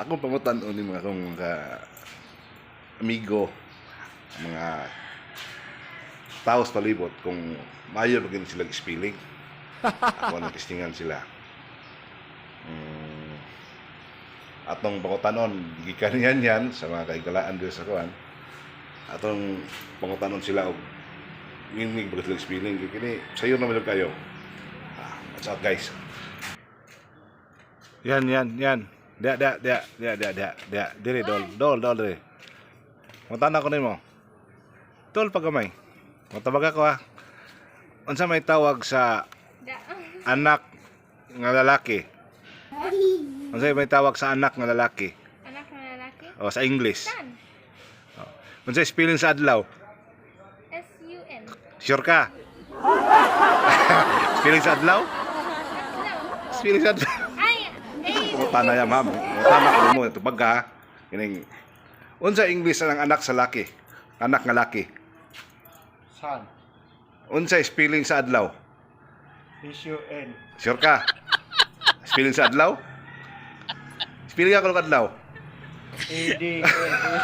Akong pangutan-on ni mga akong amigo, mga tao sa palibot kung maayo maging sila spelling. Ako nag-testingan sila. Atong pangutanon gikan yan sa mga kaigalaan dito sa kuan. Atong pangutanon sila og ngimig bagat sila spelling kini sayo na malog kayo. What's up guys? Yan. Dia. Dire dol dire. Mutana ko nimo. Tol pagamay. Matabag ako ha. Unsa may tawag sa anak nga lalaki? Unsa may tawag sa anak nga lalaki? Anak na lalaki? O sa English. Son. Unsa spelling sa adlaw? S-U-N. Sure ka? Spelling sa adlaw? Spelling sa adlaw. Ay! Tana ya ma'am. Tama ko mo tubag ka. Kining unsa English ang anak sa laki? Anak nga laki. Son. Unsa spelling sa adlaw? S-U-N. Sure ka? Spelling sa adlaw? Spelling ako ng adlaw. A-D-L.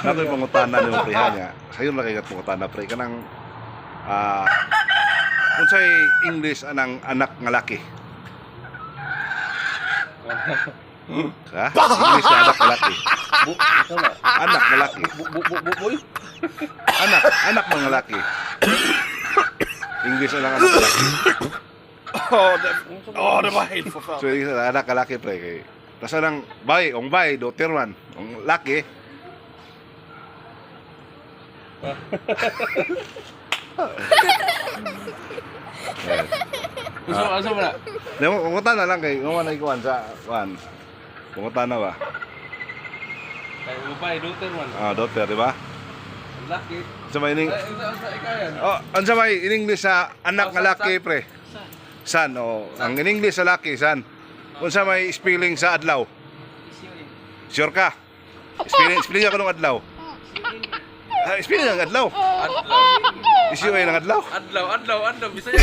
Nato yung pangutana ni mo pre niya. Sayon na kayo pangutana pre kanang unsay English anang anak nga laki? Ha? English na anak nga laki. Anak nga laki. Boy? Anak mga laki. English na lang anak nga laki. The mahid for fuck. So, yung anak nga laki pre kay tas nang bay, daughter man, ang laki. Asa mo na? Nemo pungutan na lang kay mo man ikuan sa kuan. Pungutan na ba? Kay upay daughter man. Daughter, di ba? Laki. Sa may ining Sa ikayan. ansa may in English sa anak nga laki pre? Son. Ang in English sa laki, son. Unsa may spelling sa adlaw? Sure ka? Spelling ako ng adlaw. Spelling ng adlaw. Adlaw. Issue ay ng adlaw. Adlaw. Bisaya.